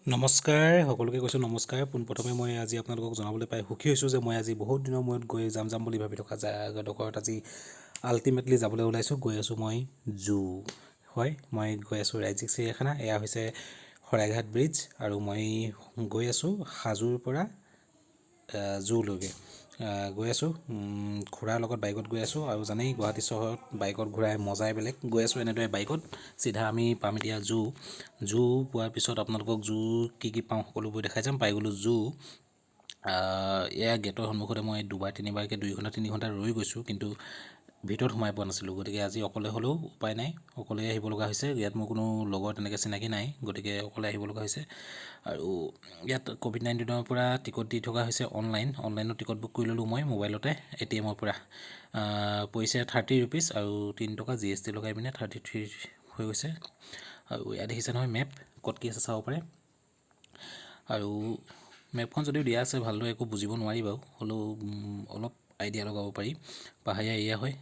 নমস্কাৰ সকলোকে কৈছোঁ নমস্কাৰ পোনপ্ৰথমে মই আজি আপোনালোকক জনাবলৈ পাই সুখী হৈছোঁ যে মই আজি বহুত দিনৰ মূৰত গৈ যাম বুলি ভাবি থকা জেগাডোখৰত আজি আল্টিমেটলি যাবলৈ ওলাইছোঁ। গৈ আছোঁ মই জু হয়, মই গৈ আছোঁ ৰাজ্যিক চিৰিয়াখানা। এয়া হৈছে শৰাইঘাট ব্ৰিজ আৰু মই গৈ আছোঁ হাজোৰ পৰা জুলৈকে গৈ আছোঁ। খুৰাৰ লগত বাইকত গৈ আছোঁ আৰু জানেই গুৱাহাটী চহৰত বাইকত ঘূৰাই মজাই বেলেগ। গৈ আছোঁ এনেদৰে বাইকত, চিধা আমি পাম এতিয়া জু পোৱাৰ পিছত আপোনালোকক জু কি পাওঁ সকলোবোৰ দেখাই যাম। পাই গ'লোঁ জু। এয়া গেটৰ সন্মুখতে মই দুবাৰ তিনিবাৰকৈ 2 ঘণ্টা 3 ঘণ্টা ৰৈ গৈছোঁ, কিন্তু ভিতৰত সোমাই পোৱা নাছিলোঁ। গতিকে আজি অকলে হ'লেও উপায় নাই, অকলে আহিব লগা হৈছে। ইয়াত মোৰ কোনো লগৰ তেনেকৈ চিনাকি নাই, গতিকে অকলে আহিব লগা হৈছে। আৰু ইয়াত ক'ভিড-19ৰ পৰা টিকট দি থকা হৈছে অনলাইনত টিকট বুক কৰি ল'লোঁ মই মোবাইলতে ATMৰ পৰা। পইচা 30 ৰুপিজ আৰু 3 টকা GST লগাই পিনে 33 হৈ গৈছে। আৰু ইয়াত দেখিছে নহয় মেপ, ক'ত কি আছে চাব পাৰে। আৰু মেপখন যদিও দিয়া আছে ভালদৰে একো বুজিব নোৱাৰি বাৰু, হ'লেও অলপ আইডিয়া লগাব পাৰি। পাহাৰীয়া এৰিয়া হয়।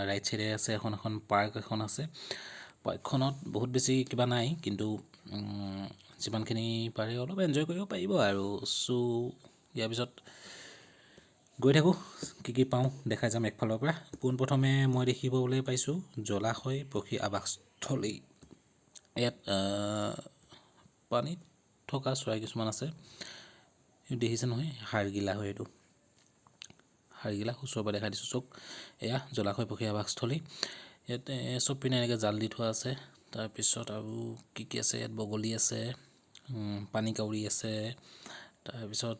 ৰাইট চাইডে আছে এখন পাৰ্ক এখন আছে। পাৰ্কখনত বহুত বেছি কিবা নাই, কিন্তু যিমানখিনি পাৰে অলপ এনজয় কৰিব পাৰিব আৰু। ইয়াৰ পিছত গৈ থাকোঁ, কি পাওঁ দেখাই যাম একফালৰ পৰা। পোনপ্ৰথমে মই দেখিবলৈ পাইছোঁ জলাশয় পক্ষী আৱাসস্থলী। ইয়াত পানীত থকা চৰাই কিছুমান আছে, দেখিছে নহয়, হাড়গিলা হয় এইটো। হাড়গিলা ওচৰৰ পৰা দেখাই দিছোঁ চক। এয়া জলাশয় পক্ষী আৱাসস্থলী। ইয়াত চব পিনে এনেকৈ জাল দি থোৱা আছে। তাৰপিছত আৰু কি আছে ইয়াত, বগলী আছে, পানী কাউৰী আছে। তাৰপিছত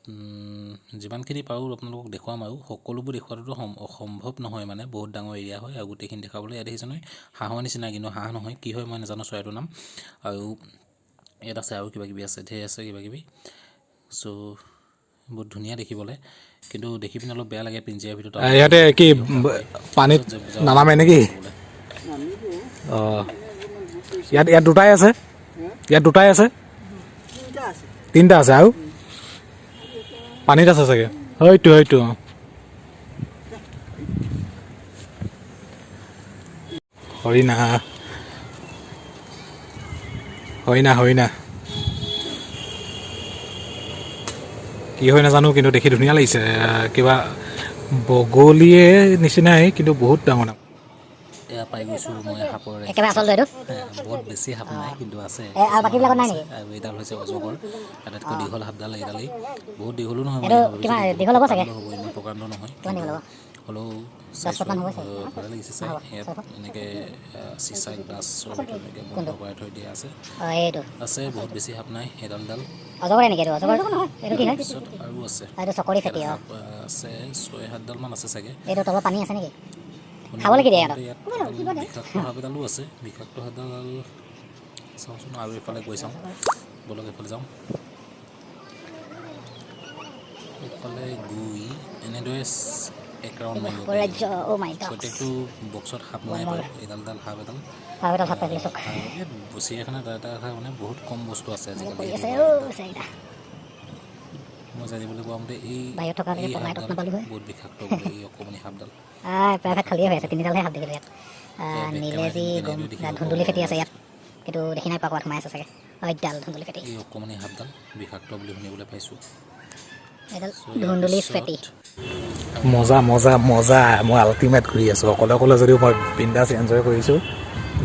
যিমানখিনি পাৰোঁ আপোনালোকক দেখুৱাম আৰু। সকলোবোৰ দেখুৱাটোতো অসম্ভৱ নহয়, মানে বহুত ডাঙৰ এৰিয়া হয় আৰু গোটেইখিনি দেখাবলৈ। ইয়াত দেখিছে নহয় হাঁহৰ নিচিনা, কিন্তু হাঁহ নহয়, কি হয় মই নাজানো চৰাইটোৰ নাম। আৰু ইয়াত আছে আৰু কিবাকিবি আছে, ঢেৰ আছে কিবাকিবি। বহুত ধুনীয়া দেখিবলৈ, কিন্তু দেখি পিনে অলপ বেয়া লাগে পিঞ্জিৰাৰ ভিতৰত। ইয়াতে কি পানীত নানামে নেকি? অঁ, ইয়াত দুটাই আছে, তিনিটা আছে আৰু পানীত আছে চাগে। হয়তো হৰিণা কি হয় নাজানো, কিন্তু দেখি ধুনীয়া লাগিছে। কিবা বগলীয়ে নিচিনাই, কিন্তু বহুত ডাঙৰ। এয়া পাই গৈছোঁ মই সাপৰ বহুত বেছি সাপ নাই, কিন্তু আছে। আৰু এইডাল হৈছে অজগৰ, আটাইতকৈ দীঘল সাপডাল এইডালেই। বহুত দীঘলো নহয়, মই প্ৰকাণ্ড হ'ব, ইমান প্ৰকাণ্ড নহয়, কিন্তু হ'লেও চাইছোঁ ভালে লাগিছে চাই। ইয়াত এনেকৈ চিচা গ্লাছৰ ভিতৰত এনেকৈ বন্ধ কৰাই থৈ দিয়া আছে বহুত বেছি সাপ নাই। এডাল তাৰপিছত আৰু আছে, সাপ আছে 6-7ডালমান আছে চাগে। বিষাক্ত সাপ এডালো আছে। বিষাক্ত সাপডাল চাওঁচোন, আৰু এইফালে গৈ চাওঁ বলক, এইফালে যাওঁ। এইফালে গৈ এনেদৰে এক ৰাউণ্ড মাৰিব পাৰি। প্ৰত্যেকটো বক্সত সাপ নাই বাৰু, এডাল সাপ এডাল। ইয়াত চিৰিয়াখানাত এটা কথা মানে বহুত কম বস্তু আছে আজিকালি। মই জানিবলৈ পোৱা মতে এই সাপডাল বহুত বিষাক্ত বোলে, এই অকণমানি সাপডাল। খালী হৈ আছে, 3ডালহে সাপ দেখিলোঁ ইয়াত। নীলেজী, ধুন্দুলি ফেটি আছে ইয়াত, কিন্তু দেখি নাই পোৱা, ক'ৰবাত সোমাই আছে চাগে। এইডাল ধুন্দুলি ফেটি, এই অকণমানি সাপডাল বিষাক্ত বুলি শুনিবলৈ পাইছোঁ। এইডাল ধুন্দুলি ফেটি। মজা মই আল্টিমেট ঘূৰি আছোঁ। অকলে যদিও মই বিন্দাছ এনজয় কৰিছোঁ,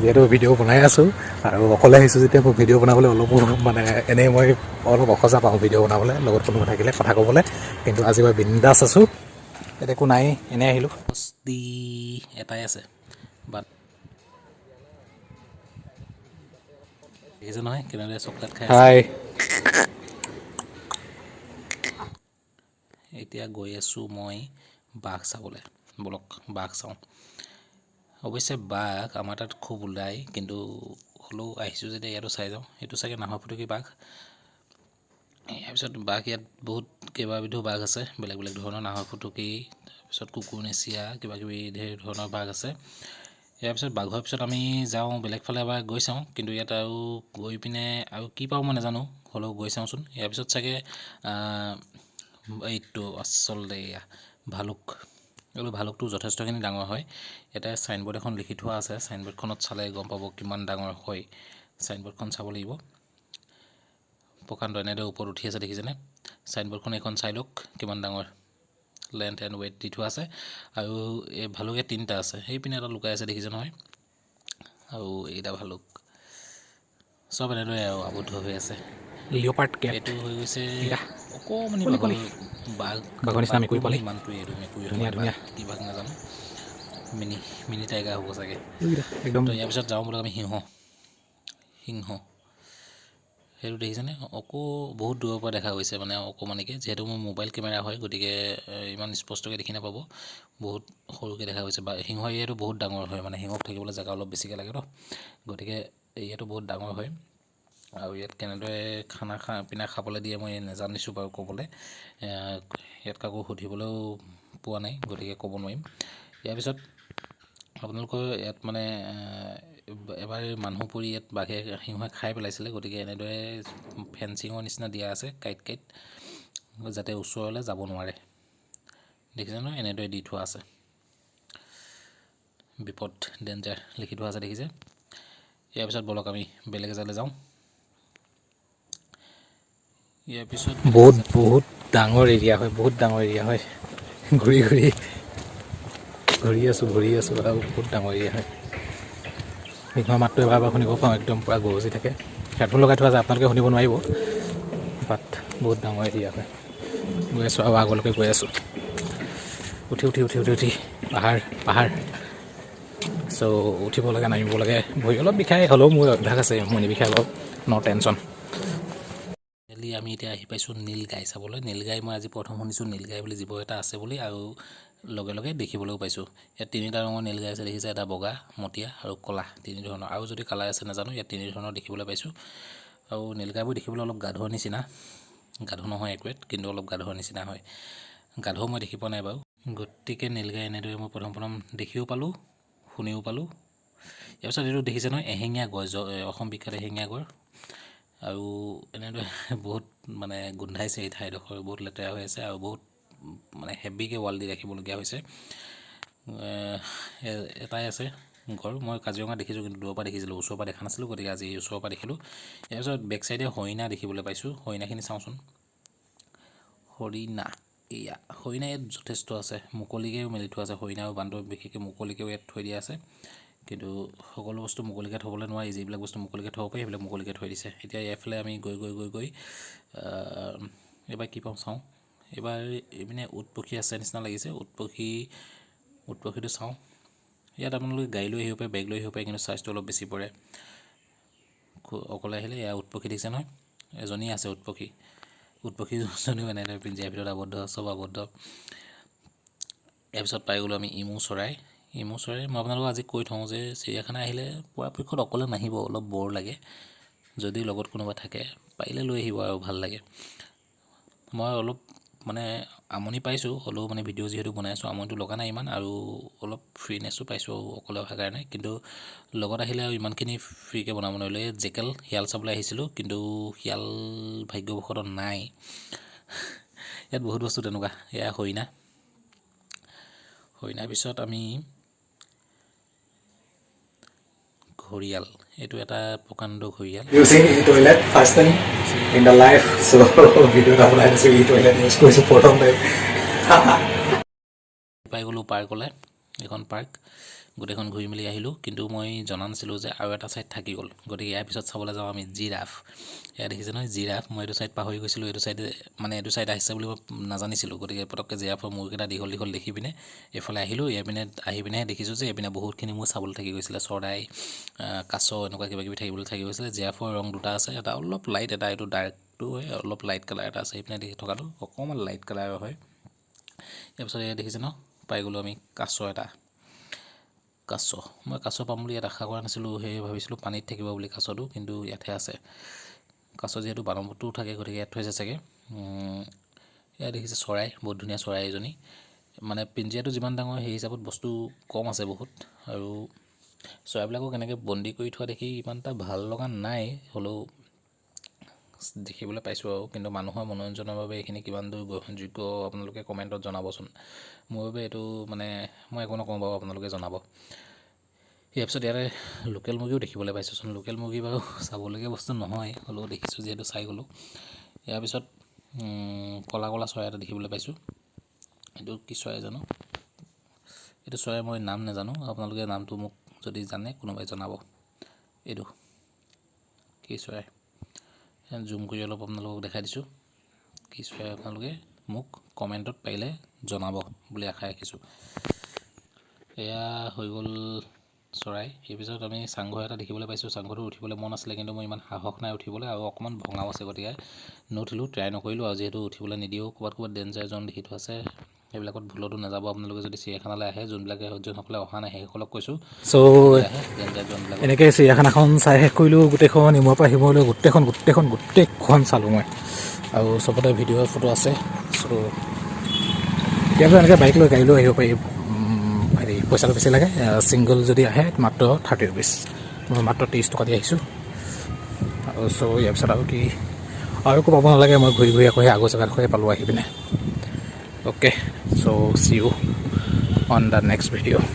যিহেতু ভিডিঅ' বনাই আছোঁ। আৰু অকলে আহিছোঁ যেতিয়া মই ভিডিঅ' বনাবলৈ অলপো মানে এনেই মই অলপ অসজা পাওঁ ভিডিঅ' বনাবলৈ, লগত কোনোবা থাকিলে কথা ক'বলৈ। কিন্তু আজি মই বিন্দাছ আছোঁ, ইয়াত একো নাই, এনেই আহিলোঁ। এটাই আছে বাট দেখিছে নহয় কেনেদৰে চকলেট খাই আছে। এতিয়া গৈ আছোঁ মই বাঘ চাবলৈ, বলক বাঘ চাওঁ। অৱশ্যে বাঘ আমাৰ তাত খুব ওলায়, কিন্তু হ'লেও আহিছোঁ যেতিয়া ইয়াতো চাই যাওঁ। এইটো চাগে নাহৰফুটুকী বাঘ। ইয়াৰ পিছত বাঘ ইয়াত বহুত কেইবাবিধো বাঘ আছে, বেলেগ ধৰণৰ। নাহৰফুটুকী, তাৰপিছত কুকুৰনেচীয়া, কিবাকিবি ঢেৰ ধৰণৰ বাঘ আছে। ইয়াৰ পিছত বাঘৰ পিছত আমি যাওঁ বেলেগ ফালে, এবাৰ গৈ চাওঁ। কিন্তু ইয়াত আৰু গৈ পিনে আৰু কি পাওঁ মই নাজানো, হ'লেও গৈ চাওঁচোন। ইয়াৰ পিছত চাগে এইটো আচলতে ভালুকটো যথেষ্টখিনি ডাঙৰ হয়। ইয়াতে চাইনবোৰ্ড এখন লিখি থোৱা আছে, চাইনবোৰ্ডখনত চালে গম পাব কিমান ডাঙৰ হয়। চাইনবোৰ্ডখন চাব লাগিব। প্ৰকাণ্ড এনেদৰে ওপৰত উঠি আছে দেখিছেনে চাইনবোৰ্ডখন এখন চাই লওক কিমান ডাঙৰ লেন্থ এণ্ড ৱেইট দি থোৱা আছে আৰু এই ভালুকে 3টা আছে সেইপিনে এটা লুকাই আছে দেখিছে নহয় আৰু এইটা ভালুক সব এনেদৰে আবদ্ধ হৈ আছে লিঅ'পাৰ্ড কেট এইটো হৈ গৈছে ইয়া অকণমানি বাঘ বাঘৰ নিচিনা মেকুৰী পোৱালি ইমানটোৱে এইটো মেকুৰী ধুনীয়া ধুনীয়া কি বাঘ নাজানো মিনি টাইগাৰ হ'ব চাগে একদম তো ইয়াৰ পিছত যাওঁ বোলো আমি সিংহ সেইটো দেখিছেনে বহুত দূৰৰ পৰা দেখা গৈছে মানে অকণমানিকৈ যিহেতু মোৰ মোবাইল কেমেৰা হয় গতিকে ইমান স্পষ্টকৈ দেখি নাপাব বহুত সৰুকৈ দেখা গৈছে বা সিংহ এৰিয়াটো বহুত ডাঙৰ হয় মানে সিংহক থাকিবলৈ জেগা অলপ বেছিকৈ লাগে ন গতিকে এৰিয়াটো বহুত ডাঙৰ হয় আৰু ইয়াত কেনেদৰে পিনা খাবলৈ দিয়ে মই নাজানিছোঁ বাৰু ক'বলৈ ইয়াত কাকো সুধিবলৈও পোৱা নাই গতিকে ক'ব নোৱাৰিম ইয়াৰ পিছত আপোনালোকৰ ইয়াত মানে এবাৰ মানুহ পৰি ইয়াত বাঘে সিংহই খাই পেলাইছিলে গতিকে এনেদৰে ফেঞ্চিঙৰ নিচিনা দিয়া আছে কাইট যাতে ওচৰলৈ যাব নোৱাৰে দেখিছে নহয় এনেদৰে দি থোৱা আছে বিপদ ডেঞ্জাৰ লিখি থোৱা আছে দেখিছে ইয়াৰ পিছত বলক আমি বেলেগ এজেগালৈ যাওঁ ইয়াৰ পিছত বহুত ডাঙৰ এৰিয়া হয় বহুত ডাঙৰ এৰিয়া হয় ঘূৰি আছোঁ আৰু বহুত ডাঙৰ এৰিয়া হয় সিংহৰ মাতটো এবাৰ শুনিব পাওঁ একদম পূৰা গৰজি থাকে হেডফোন লগাই থোৱা যায় আপোনালোকে শুনিব নোৱাৰিব বাট বহুত ডাঙৰ এৰিয়া হয় গৈ আছোঁ আৰু আগলৈকে গৈ আছোঁ উঠি পাহাৰ চ' উঠিব লাগে নামিব লাগে ভৰি অলপ বিষাই হ'লেও মোৰ অভ্যাস আছে মোৰ নিবিষাই অলপ ন' টেনশ্যন আমি এতিয়া আহি পাইছোঁ নীলগাই চাবলৈ নীলগাই মই আজি প্ৰথম শুনিছোঁ নীলগাই বুলি জীৱ এটা আছে বুলি আৰু লগে দেখিবলৈও পাইছোঁ ইয়াত 3টা ৰঙৰ নীলগাই আছে দেখিছে এটা বগা মটীয়া আৰু ক'লা 3 ধৰণৰ আৰু যদি কালাৰ আছে নাজানো ইয়াত 3 ধৰণৰ দেখিবলৈ পাইছোঁ আৰু নীলগাইবোৰ দেখিবলৈ অলপ গাধৰ নিচিনা গাধ নহয় একুৰেট কিন্তু অলপ গাধৰ নিচিনা হয় গাধ মই দেখি পোৱা নাই বাৰু গতিকে নীলগাই এনেদৰে মই প্ৰথম দেখিও পালোঁ শুনিও পালোঁ ইয়াৰ পিছত এইটো দেখিছে নহয় এহেঙীয়া গড় অসম বিখ্যাত এহেঙীয়া গড় আৰু এনেদৰে বহুত মানে গোন্ধাইছে এই ঠাইডোখৰ বহুত লেতেৰা হৈ আছে আৰু বহুত মানে হেভিকৈ ৱাল দি ৰাখিবলগীয়া হৈছে এটাই আছে গড় মই কাজিৰঙা দেখিছোঁ কিন্তু দূৰৰ পৰা দেখিছিলোঁ ওচৰৰ পৰা দেখা নাছিলোঁ গতিকে আজি ওচৰৰ পৰা দেখিলোঁ ইয়াৰ পিছত বেক চাইডে হৰিণা দেখিবলৈ পাইছোঁ হৰিণাখিনি চাওঁচোন হৰিণা ইয়াত যথেষ্ট আছে মুকলিকৈও মেলি থোৱা আছে হৰিণা আৰু বান্দৰ বিশেষকৈ মুকলিকৈও ইয়াত থৈ দিয়া আছে কিন্তু সকলো বস্তু মুকলিকৈ থ'বলৈ নোৱাৰি যিবিলাক বস্তু মুকলিকৈ থ'ব পাৰি সেইবিলাক মুকলিকৈ থৈ দিছে এতিয়া এইফালে আমি গৈ এইবাৰ কি পাওঁ চাওঁ এইবাৰ এইপিনে উট পক্ষী আছে নিচিনা লাগিছে উট পক্ষীটো চাওঁ ইয়াত আপোনালোকে গাড়ী লৈ আহিব পাৰে বেগ লৈ আহিব পাৰে কিন্তু চাৰ্জটো অলপ বেছি পৰে অকলে আহিলে এয়া উট পক্ষী দেখিছে নহয় এজনী আছে উট পক্ষীজনীও এনেদৰে পিঞ্জৰাৰ ভিতৰত চব আবদ্ধ ইয়াৰ পিছত পাই গ'লোঁ আমি ইমু চৰাই মই আপোনালোকক আজি কৈ থওঁ যে চিৰিয়াখানা আহিলে পৰাপক্ষত অকলে নাহিব অলপ বৰ লাগে যদি লগত কোনোবা থাকে পাৰিলে লৈ আহিব আৰু ভাল লাগে মই অলপ মানে আমনি পাইছোঁ হ'লেও মানে ভিডিঅ' যিহেতু বনাই আছোঁ আমনিটো লগা নাই ইমান আৰু অলপ ফ্ৰীনেছো পাইছোঁ অকলে অহাৰ কাৰণে কিন্তু লগত আহিলে আৰু ইমানখিনি ফ্ৰীকৈ বনাব নোৱাৰিলোঁ এই জেকেল শিয়াল চাবলৈ আহিছিলোঁ কিন্তু শিয়াল ভাগ্যবশতঃ নাই ইয়াত বহুত বস্তু তেনেকুৱা এয়া হৰিণাৰ পিছত আমি ঘৰিয়াল এইটো এটা প্ৰকাণ্ড gharial using e-toilet first time in the life so video এটা বনাই দিছোঁ e-toilet ইউজ কৰিছোঁ প্ৰথম টাইম পাই গ'লোঁ পাৰ্কলৈ এখন পাৰ্ক গোটেইখন ঘূৰি মেলি আহিলোঁ কিন্তু মই জনা নাছিলোঁ যে আৰু এটা ছাইড থাকি গ'ল গতিকে ইয়াৰ পিছত চাবলৈ যাওঁ আমি জিৰাফ এয়া দেখিছে নহয় জিৰাফ মই এইটো ছাইড পাহৰি গৈছিলোঁ এইটো ছাইড আহিছে বুলি মই নাজানিছিলোঁ গতিকে পটককৈ জিৰাফৰ মূৰকেইটা দীঘল দেখি পিনে এইফালে আহিলোঁ আহি পিনেহে দেখিছোঁ যে এইপিনে বহুতখিনি মোৰ চাবলৈ থাকি গৈছিলে চৰাই কাছ এনেকুৱা কিবাকিবি থাকিবলৈ থাকি গৈছিলে জিৰাফৰ ৰং 2টা আছে এটা অলপ লাইট এটা এইটো ডাৰ্কটো হয় অলপ লাইট কালাৰ এটা আছে এইপিনে দেখি থকাটো অকণমান লাইট কালাৰৰ হয় ইয়াৰ পিছত এয়া দেখিছে ন পাই গ'লোঁ আমি কাছ মই কাছ পাম বুলি ইয়াত আশা কৰা নাছিলোঁ সেয়ে ভাবিছিলোঁ পানীত থাকিব বুলি কাছটো কিন্তু ইয়াতহে আছে কাছ যিহেতু বানমতো থাকে গতিকে ইয়াত থৈছে চাগে এয়া দেখিছে চৰাই বহুত ধুনীয়া চৰাই এজনী মানে পিঞ্জৰাটো যিমান ডাঙৰ সেই হিচাপত বস্তু কম আছে বহুত আৰু চৰাইবিলাকক এনেকৈ বন্দী কৰি থোৱা দেখি ইমান এটা ভাল লগা নাই হ'লেও দেখিবলৈ পাইছোঁ আৰু কিন্তু মানুহৰ মনোৰঞ্জনৰ বাবে এইখিনি কিমান দূৰ গ্ৰহণযোগ্য আপোনালোকে কমেণ্টত জনাবচোন মোৰ বাবে এইটো মানে মই একো নকওঁ বাৰু আপোনালোকে জনাব ইয়াৰ পিছত ইয়াৰে লোকেল মুৰ্গীও দেখিবলৈ পাইছোঁচোন লোকেল মুৰ্গী বাৰু চাবলগীয়া বস্তু নহয় হ'লেও দেখিছোঁ যিহেতু চাই গ'লোঁ ইয়াৰ পিছত কলা কলা চৰাই এটা দেখিবলৈ পাইছোঁ এইটো কি চৰাই জানো এইটো চৰাই মই নাম নাজানো আপোনালোকে নামটো মোক যদি জানে কোনোবাই জনাব এইটো কি চৰাই জুম কৰি অলপ আপোনালোকক দেখাই দিছোঁ কি চৰাই আপোনালোকে মোক কমেণ্টত পাৰিলে জনাব বুলি আশা ৰাখিছোঁ এয়া হৈ গ'ল চৰাই এই পিছত আমি চাংঘৰ এটা দেখিবলৈ পাইছোঁ চাংঘৰটো উঠিবলৈ মন আছিলে কিন্তু মোৰ ইমান সাহস নাই উঠিবলৈ আৰু অকণমান ভঙাও আছে গতিকে নুঠিলোঁ ট্ৰাই নকৰিলোঁ আৰু যিহেতু উঠিবলৈ নিদিয়েও ক'ৰবাত ডেঞ্জাৰ জন দেখি থোৱা আছে সেইবিলাকত ভুলতো নাযাব আপোনালোকে যদি চিৰিয়াখানালৈ আহে যোনবিলাকে যোনসকলে অহা নাই সেইসকলক কৈছোঁ চ' ডেঞ্জাৰ জোনবিলাক এনেকৈ চিৰিয়াখানাখন চাই শেষ কৰিলোঁ গোটেইখন ইমূৰৰ পৰা সিমূৰলৈ গোটেইখন চালোঁ মই আৰু চবতে ভিডিঅ' ফটো আছে চ' এতিয়া এনেকৈ বাইক লৈ গাড়ী লৈ আহিব পাৰি হেৰি পইচাটো বেছি লাগে ছিংগল যদি আহে মাত্ৰ 30 ৰুপিজ মই মাত্ৰ 30 টকা দি আহিছোঁ আৰু চ' ইয়াৰ পিছত আৰু কি আৰু একো পাব নালাগে মই ঘূৰি ঘূৰি আকৌ সেই আগৰ জেগাডোখৰে পালোঁ আহি পিনে okay so' see you on the next video'